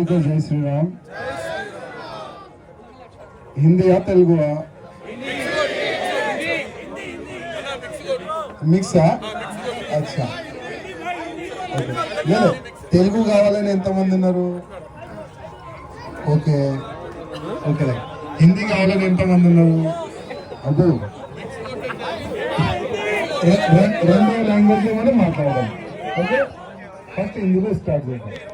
सभी को जय श्री राम। हिंदी या तेलुगु మిక్స్ అచ్చా లేదు తెలుగు కావాలని ఎంతమంది ఉన్నారు? ఓకే ఓకే హిందీ కావాలని ఎంతమంది ఉన్నారు? అబ్బో రెండో లాంగ్వేజ్ మనం మాట్లాడదాం. ఓకే फर्स्ट हिंदी में स्टार्ट करते हैं.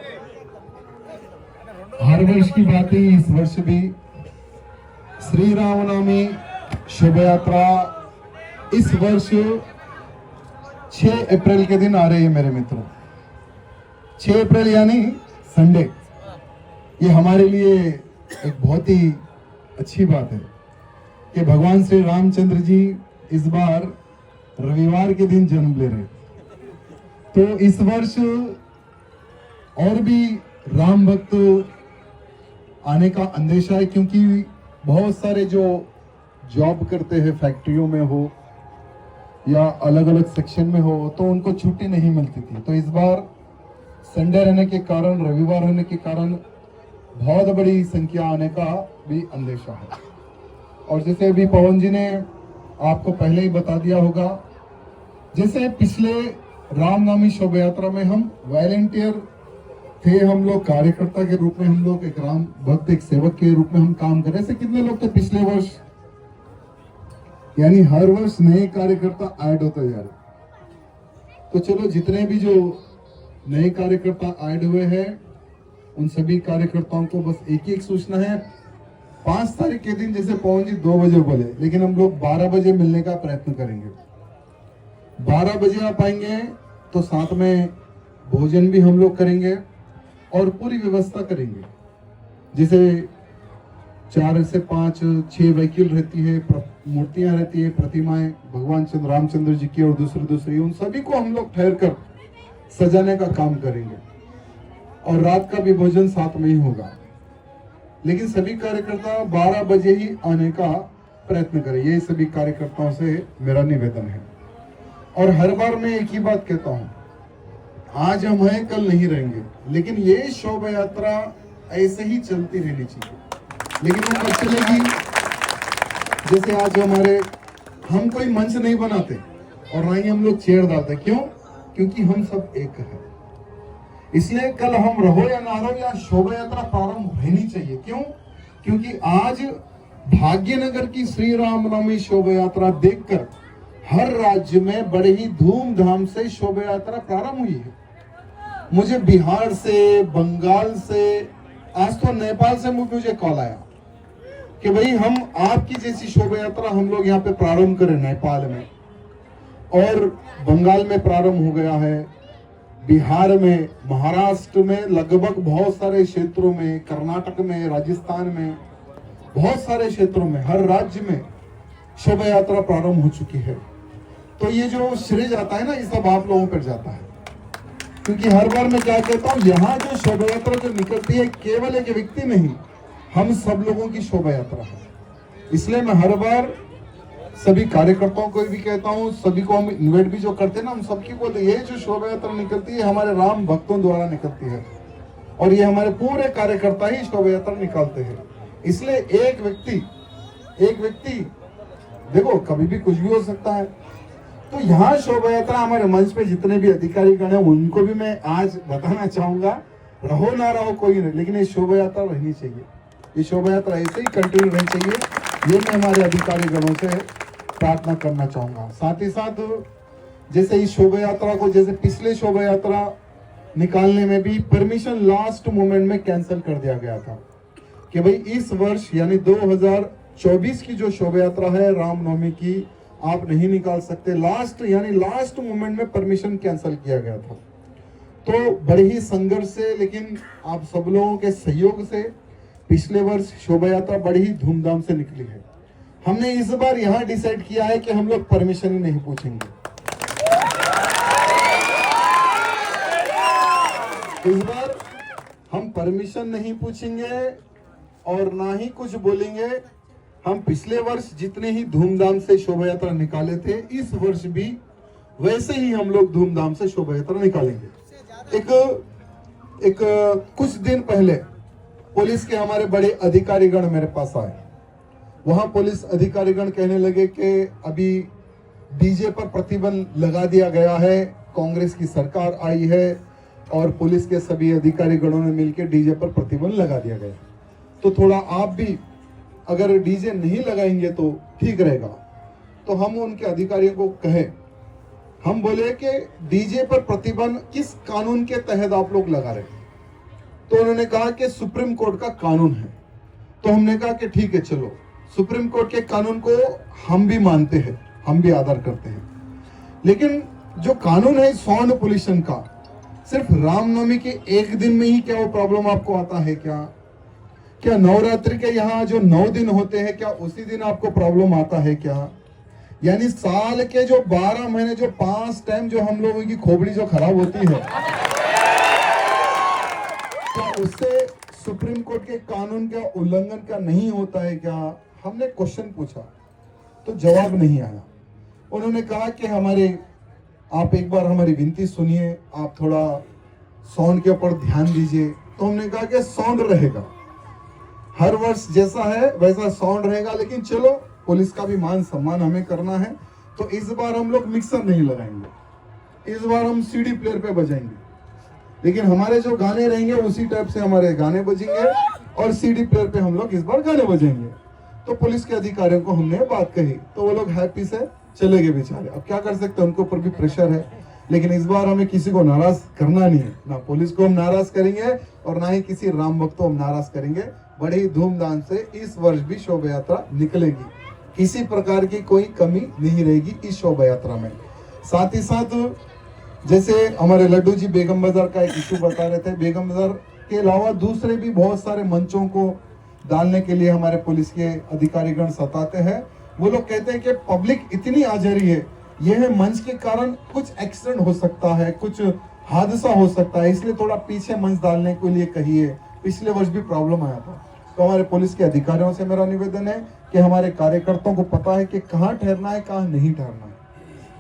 हर वर्ष की बात ही इस वर्ष भी श्री रामनवमी शोभा यात्रा इस वर्ष 6 अप्रैल के दिन आ रही है मेरे मित्रों. 6 अप्रैल यानी संडे. ये हमारे लिए एक बहुत ही अच्छी बात है कि भगवान श्री रामचंद्र जी इस बार रविवार के दिन जन्म ले रहे हैं. तो इस वर्ष और भी राम भक्त आने का अंदेशा है, क्योंकि बहुत सारे जो जॉब करते हैं फैक्ट्रियों में हो या अलग अलग सेक्शन में हो तो उनको छुट्टी नहीं मिलती थी. तो इस बार संडे रहने के कारण, रविवार रहने के कारण बहुत बड़ी संख्या आने का भी अंदेशा है. और जैसे अभी पवन जी ने आपको पहले ही बता दिया होगा, जैसे पिछले रामनवमी शोभा यात्रा में हम वॉलंटियर थे, हम लोग कार्यकर्ता के रूप में, हम लोग एक राम भक्त, एक सेवक के रूप में हम काम कर रहे. ऐसे कितने लोग थे पिछले वर्ष? यानी हर वर्ष नए कार्यकर्ता ऐड होते जा रहे. तो चलो जितने भी जो नए कार्यकर्ता ऐड हुए हैं उन सभी कार्यकर्ताओं को बस एक ही सूचना है. 5 तारीख के दिन जैसे पवन जी 2 बजे बोले, लेकिन हम लोग 12 बजे मिलने का प्रयत्न करेंगे. 12 बजे आप आएंगे तो साथ में भोजन भी हम लोग करेंगे और पूरी व्यवस्था करेंगे. जैसे 4 से 5 6 व्हीकल रहती है, मूर्तियां रहती है, प्रतिमाएं भगवान रामचंद्र जी की और दूसरी उन सभी को हम लोग ठहर कर सजाने का काम करेंगे. और रात का भी भोजन साथ में ही होगा. लेकिन सभी कार्यकर्ता 12 बजे ही आने का प्रयत्न करें. ये सभी कार्यकर्ताओं से मेरा निवेदन है. और हर बार मैं एक ही बात कहता हूं, आज हम हैं कल नहीं रहेंगे, लेकिन ये शोभा यात्रा ऐसे ही चलती रहनी चाहिए. लेकिन वो कब चलेगी? जैसे आज हम कोई मंच नहीं बनाते और ना ही हम लोग चेयर डालते. क्यों? क्योंकि हम सब एक हैं. इसलिए कल हम रहो या ना रहो, या शोभा यात्रा प्रारंभ होनी चाहिए. क्यों? क्योंकि आज भाग्यनगर की श्री रामनवमी शोभा यात्रा देखकर हर राज्य में बड़े ही धूमधाम से शोभा यात्रा प्रारंभ हुई है. मुझे बिहार से, बंगाल से, आज तो नेपाल से मुझे कॉल आया कि भाई हम आपकी जैसी शोभा यात्रा हम लोग यहाँ पे प्रारंभ करें. नेपाल में और बंगाल में प्रारंभ हो गया है, बिहार में, महाराष्ट्र में, लगभग बहुत सारे क्षेत्रों में, कर्नाटक में, राजस्थान में, बहुत सारे क्षेत्रों में, हर राज्य में शोभा यात्रा प्रारंभ हो चुकी है. तो ये जो श्रेय जाता है ना, ये सब आप लोगों पर जाता है. क्योंकि हर बार मैं क्या कहता हूँ, यहाँ जो शोभा यात्रा जो निकलती है केवल एक व्यक्ति नहीं, हम सब लोगों की शोभा यात्रा है. इसलिए मैं हर बार सभी कार्यकर्ताओं को भी कहता हूँ, सभी को हम इन्वाइट भी जो करते हैं ना, हम सबकी बोलते हैं ये जो शोभा यात्रा निकलती है हमारे राम भक्तों द्वारा निकलती है और ये हमारे पूरे कार्यकर्ता ही शोभा यात्रा निकालते हैं. इसलिए एक व्यक्ति देखो कभी भी कुछ भी हो सकता है. तो यहाँ शोभा यात्रा हमारे मंच पे जितने भी अधिकारी गण हैं उनको भी मैं आज बताना चाहूंगा, रहो ना रहो कोई नहीं, लेकिन ये शोभा यात्रा रहनी चाहिए. ये शोभा यात्रा ऐसे ही कंटिन्यू रहनी चाहिए. ये मैं हमारे अधिकारी गणों से प्रार्थना करना चाहूंगा. साथ ही साथ जैसे इस शोभा यात्रा को, जैसे पिछले शोभा यात्रा निकालने में भी परमिशन लास्ट मोमेंट में कैंसिल कर दिया गया था कि भाई इस वर्ष यानी 2024 की जो शोभा यात्रा है रामनवमी की, आप नहीं निकाल सकते. लास्ट मोमेंट में परमिशन कैंसिल किया गया था. तो बड़े ही संघर्ष से, लेकिन आप सब लोगों के सहयोग से पिछले वर्ष शोभा यात्रा बड़ी ही धूमधाम से निकली है. हमने इस बार यहाँ डिसाइड किया है कि हम लोग परमिशन ही नहीं पूछेंगे. इस बार हम परमिशन नहीं पूछेंगे और ना ही कुछ बोलेंगे. हम पिछले वर्ष जितने ही धूमधाम से शोभा यात्रा निकाले थे, इस वर्ष भी वैसे ही हम लोग धूमधाम से शोभा यात्रा निकालेंगे. एक कुछ दिन पहले पुलिस के हमारे बड़े अधिकारीगण मेरे पास आए। वहां पुलिस अधिकारीगण कहने लगे कि अभी डीजे पर प्रतिबंध लगा दिया गया है, कांग्रेस की सरकार आई है और पुलिस के सभी अधिकारीगणों ने मिलकर डीजे पर प्रतिबंध लगा दिया गया, तो थोड़ा आप भी अगर डीजे नहीं लगाएंगे तो ठीक रहेगा। तो हम उनके अधिकारियों को कहे, हम बोले कि डीजे पर प्रतिबंध किस कानून के तहत आप लोग लगा रहे हैं? तो उन्होंने कहा कि सुप्रीम कोर्ट का कानून है। तो हमने कहा कि ठीक है, चलो सुप्रीम कोर्ट के कानून को हम भी मानते हैं, हम भी आदर करते हैं, लेकिन जो कानून है साउंड पोल्यूशन का, सिर्फ रामनवमी के एक दिन में ही क्या वो प्रॉब्लम आपको आता है? क्या नवरात्रि के यहाँ जो 9 दिन होते हैं, क्या उसी दिन आपको प्रॉब्लम आता है क्या? यानी साल के जो 12 महीने जो 5 टाइम जो हम लोगों की खोपड़ी जो खराब होती है, क्या उससे सुप्रीम कोर्ट के कानून का उल्लंघन का नहीं होता है क्या? हमने क्वेश्चन पूछा तो जवाब नहीं आया। उन्होंने कहा कि आप एक बार हमारी विनती सुनिए, आप थोड़ा साउंड के ऊपर ध्यान दीजिए। तो हमने कहा कि साउंड रहेगा, हर वर्ष जैसा है वैसा साउंड रहेगा, लेकिन चलो पुलिस का भी मान सम्मान हमें करना है, तो इस बार हम लोग मिक्सर नहीं लगाएंगे, इस बार हम सीडी प्लेयर पे बजाएंगे, लेकिन हमारे जो गाने रहेंगे उसी टाइप से हमारे गाने बजेंगे और सीडी प्लेयर पे हम लोग इस बार गाने बजेंगे। तो पुलिस के अधिकारियों को हमने बात कही, तो वो लोग हैप्पी से चले गए बेचारे। अब क्या कर सकते हैं, उनके ऊपर भी प्रेशर है, लेकिन इस बार हमें किसी को नाराज करना नहीं है, ना पुलिस को हम नाराज करेंगे और ना ही किसी राम भक्त को हम नाराज करेंगे। बड़े ही धूमधाम से इस वर्ष भी शोभा यात्रा निकलेगी, किसी प्रकार की कोई कमी नहीं रहेगी इस शोभा यात्रा में। साथ ही साथ जैसे हमारे लड्डू जी बेगम बाजार का एक इशू बता रहे थे, बेगम बाजार के अलावा दूसरे भी बहुत सारे मंचों को डालने के लिए हमारे पुलिस के अधिकारीगण सताते हैं। वो लोग कहते हैं कि पब्लिक इतनी आ जा रही है, यह मंच के कारण कुछ एक्सीडेंट हो सकता है, कुछ हादसा हो सकता है, इसलिए थोड़ा पीछे मंच डालने के लिए कहिए। पिछले वर्ष भी प्रॉब्लम आया था। तो हमारे पुलिस के अधिकारियों से मेरा निवेदन है कि हमारे कार्यकर्ताओं को पता है कि कहाँ ठहरना है, कहाँ नहीं ठहरना है,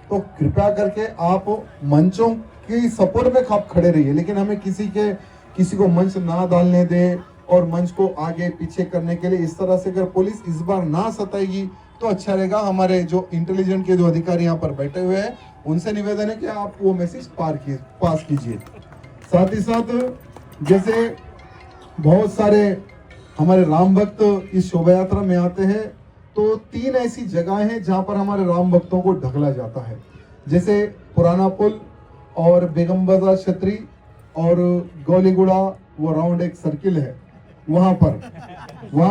तो कृपया करके आप मंचों की सपोर्ट में आप खड़े रहिए, लेकिन हमें किसी को मंच ना डालने दे और मंच को आगे पीछे करने के लिए इस तरह से अगर पुलिस इस बार ना सताएगी तो अच्छा रहेगा। हमारे जो इंटेलिजेंट के जो अधिकारी यहाँ पर बैठे हुए हैं उनसे निवेदन है कि आप वो मैसेज पास कीजिए। साथ ही साथ जैसे बहुत सारे हमारे राम भक्त इस शोभा यात्रा में आते हैं, तो 3 ऐसी जगह हैं जहां पर हमारे राम भक्तों को ढकला जाता है, जैसे पुराना पुल और बेगम बाजार छतरी और गौलीगुड़ा, वो राउंड एक सर्किल है, वहां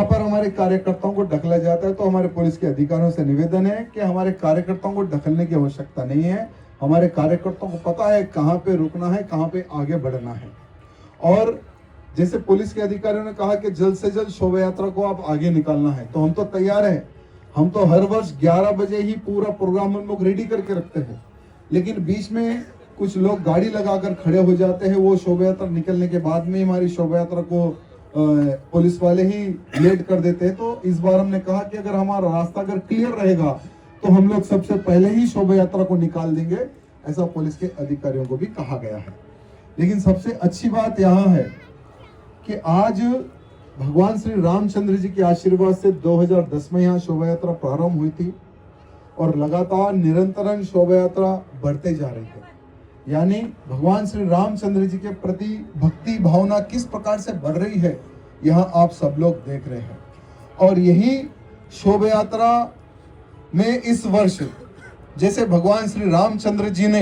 पर हमारे कार्यकर्ताओं को ढकला जाता है। तो हमारे पुलिस के अधिकारियों से निवेदन है कि हमारे कार्यकर्ताओं को ढकलने की आवश्यकता नहीं है, हमारे कार्यकर्ताओं को पता है कहाँ पे रुकना है, कहाँ पे आगे बढ़ना है। और जैसे पुलिस के अधिकारियों ने कहा कि जल्द से जल्द शोभा यात्रा को आप आगे निकालना है, तो हम तो तैयार हैं। हम तो हर वर्ष 11 बजे ही पूरा प्रोग्राम हम लोग रेडी करके रखते हैं, लेकिन बीच में कुछ लोग गाड़ी लगाकर खड़े हो जाते हैं, वो शोभा यात्रा निकलने के बाद में हमारी शोभा यात्रा को पुलिस वाले ही लेट कर देते हैं। तो इस बार हमने कहा कि अगर हमारा रास्ता अगर क्लियर रहेगा तो हम लोग सबसे पहले ही शोभा यात्रा को निकाल देंगे, ऐसा पुलिस के अधिकारियों को भी कहा गया है। लेकिन सबसे अच्छी बात यहाँ है कि आज भगवान श्री रामचंद्र जी के आशीर्वाद से 2010 में यहाँ शोभा यात्रा प्रारंभ हुई थी और लगातार निरंतर शोभा यात्रा बढ़ते जा रही है। यानी भगवान श्री रामचंद्र जी के प्रति भक्ति भावना किस प्रकार से बढ़ रही है, यहाँ आप सब लोग देख रहे हैं। और यही शोभा यात्रा में इस वर्ष जैसे भगवान श्री रामचंद्र जी ने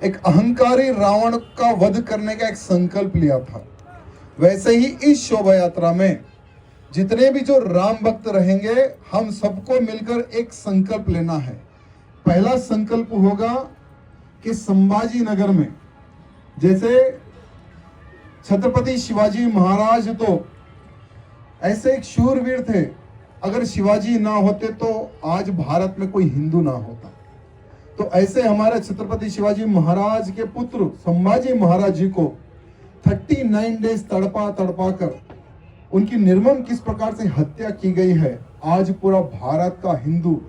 एक अहंकारी रावण का वध करने का एक संकल्प लिया था, वैसे ही इस शोभा यात्रा में जितने भी जो राम भक्त रहेंगे, हम सबको मिलकर एक संकल्प लेना है। पहला संकल्प होगा कि संभाजी नगर में जैसे छत्रपति शिवाजी महाराज तो ऐसे एक शूरवीर थे, अगर शिवाजी ना होते तो आज भारत में कोई हिंदू ना होता। तो ऐसे हमारे छत्रपति शिवाजी महाराज के पुत्र संभाजी महाराज जी को 39 डेज तड़पा कर उनकी निर्मम किस प्रकार से हत्या की गई है, आज पूरा भारत का हिंदू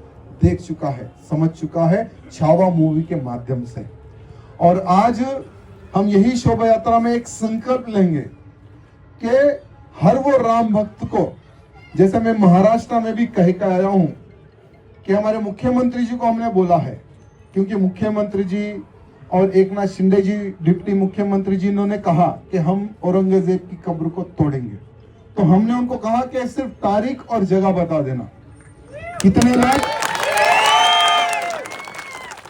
देख चुका है, समझ चुका है छावा मूवी के माध्यम से। और आज हम यही शोभा यात्रा में एक संकल्प लेंगे कि हर वो राम भक्त को, जैसे मैं महाराष्ट्र में भी कह के आया हूं कि हमारे मुख्यमंत्री जी को हमने बोला है, क्योंकि मुख्यमंत्री जी और एकनाथ शिंदे जी डिप्टी मुख्यमंत्री जी इन्होंने कहा कि हम औरंगजेब की कब्र को तोड़ेंगे, तो हमने उनको कहा कि सिर्फ तारीख और जगह बता देना, कितने लाख,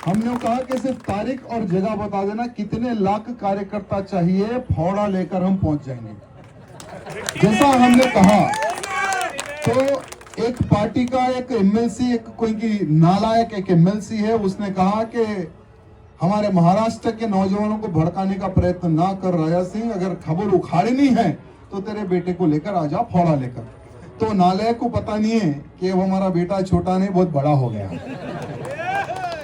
हमने कहा कि सिर्फ तारीख और जगह बता देना, कितने लाख कार्यकर्ता चाहिए, फौड़ा लेकर हम पहुंच जाएंगे। जैसा हमने कहा, तो एक पार्टी का एक एमएलसी, एक कोई की नालायक एक एमएलसी है, उसने कहा कि हमारे महाराष्ट्र के नौजवानों को भड़काने का प्रयत्न ना कर राजा सिंह, अगर खबर उखाड़नी है तो तेरे बेटे को लेकर आ जा फौड़ा लेकर। तो नालायक को पता नहीं है कि वो हमारा बेटा छोटा नहीं, बहुत बड़ा हो गया।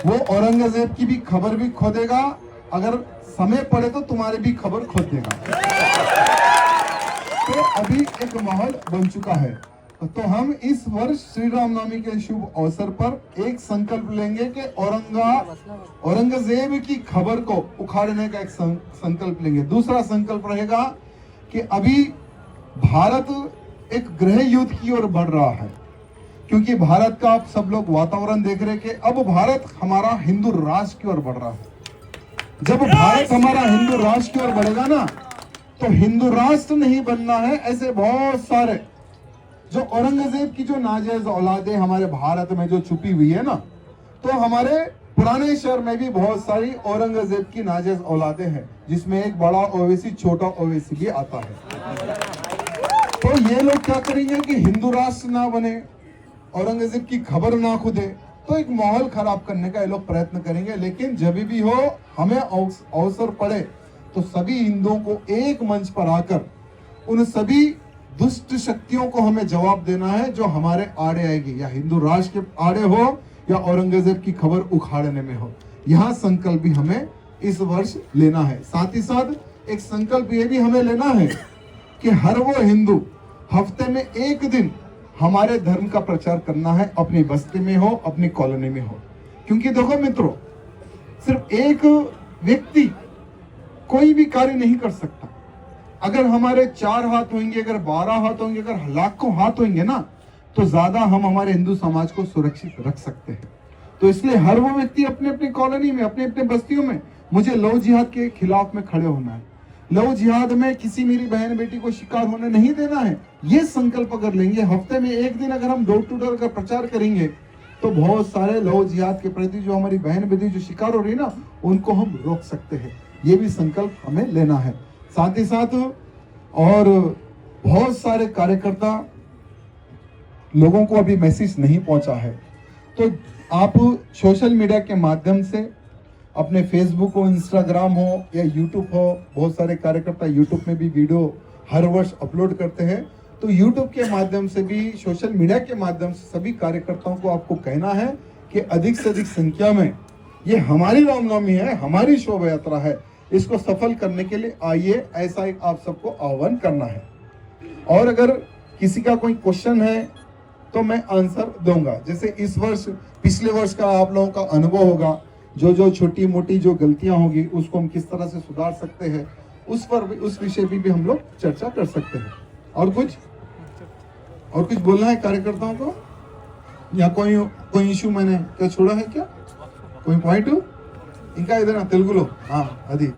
वो औरंगजेब की भी खबर भी खोदेगा, अगर समय पड़े तो तुम्हारी भी खबर खोद देगा। तो अभी एक माहौल बन चुका है। तो हम इस वर्ष श्री रामनवमी के शुभ अवसर पर एक संकल्प लेंगे कि औरंगजेब की खबर को उखाड़ने का एक संकल्प लेंगे। दूसरा संकल्प रहेगा कि अभी भारत एक गृह युद्ध की ओर बढ़ रहा है, क्योंकि भारत का आप सब लोग वातावरण देख रहे कि अब भारत हमारा हिंदू राष्ट्र की ओर बढ़ रहा है। जब भारत हमारा हिंदू राष्ट्र की ओर बढ़ेगा ना, तो हिंदू राष्ट्र नहीं बनना है, ऐसे बहुत सारे जो औरंगजेब की जो नाजायज औलादे हमारे भारत में जो छुपी हुई है ना, तो हमारे पुराने शहर में भी बहुत सारी औरंगजेब की नाजायज औलादे हैं, जिसमें एक बड़ा ओवैसी छोटा ओवैसी भी आता है। तो ये लोग क्या करेंगे कि हिंदू राष्ट्र ना बने, औरंगजेब की खबर ना खुदे, तो एक माहौल खराब करने का ये लोग प्रयत्न करेंगे। लेकिन जब भी हो, हमें अवसर पड़े तो सभी हिंदुओं को एक मंच पर आकर उन सभी दुष्ट शक्तियों को हमें जवाब देना है जो हमारे आड़े आएगी, या हिंदू राष्ट्र के आड़े हो या औरंगजेब की खबर उखाड़ने में हो। यह संकल्प भी हमें इस वर्ष लेना है। साथ ही साथ एक संकल्प ये भी हमें लेना है कि हर वो हिंदू हफ्ते में एक दिन हमारे धर्म का प्रचार करना है, अपनी बस्ती में हो, अपनी कॉलोनी में हो। क्योंकि देखो मित्रों, सिर्फ एक व्यक्ति कोई भी कार्य नहीं कर सकता। अगर हमारे 4 हाथ होंगे, अगर 12 हाथ होंगे, अगर लाखों हाथ होंगे ना, तो ज्यादा हम हमारे हिंदू समाज को सुरक्षित रख सकते हैं। तो इसलिए हर वो व्यक्ति अपने अपनी कॉलोनी में, अपने अपने बस्तियों में, मुझे लव जिहाद के खिलाफ में खड़े होना है। लव जिहाद में किसी मेरी बहन बेटी को शिकार होने नहीं देना है। ये संकल्प अगर लेंगे, हफ्ते में एक दिन अगर हम डोर टू डोर का प्रचार करेंगे, तो बहुत सारे लव जिहाद के प्रति जो हमारी बहन बेटी जो शिकार हो रही है ना, उनको हम रोक सकते हैं। ये भी संकल्प हमें लेना है। साथ ही साथ और बहुत सारे कार्यकर्ता लोगों को अभी मैसेज नहीं पहुंचा है, तो आप सोशल मीडिया के माध्यम से अपने फेसबुक हो, इंस्टाग्राम हो या यूट्यूब हो, बहुत सारे कार्यकर्ता यूट्यूब में भी वीडियो हर वर्ष अपलोड करते हैं, तो यूट्यूब के माध्यम से भी, सोशल मीडिया के माध्यम से सभी कार्यकर्ताओं को आपको कहना है कि अधिक से अधिक संख्या में, ये हमारी रामनवमी है, हमारी शोभा यात्रा है, इसको सफल करने के लिए आइए, ऐसा एक आप सबको आह्वान करना है। और अगर किसी का कोई क्वेश्चन है तो मैं आंसर दूंगा। जैसे इस वर्ष, पिछले वर्ष का आप लोगों का अनुभव होगा, जो छोटी मोटी जो गलतियां होगी उसको हम किस तरह से सुधार सकते हैं, उस पर भी, उस विषय भी हम लोग चर्चा कर सकते हैं। और कुछ बोलना है कार्यकर्ताओं को, या कोई इशू मैंने क्या छोड़ा है, क्या कोई पॉइंट? ఇంకా ఏదైనా తెలుగులో అది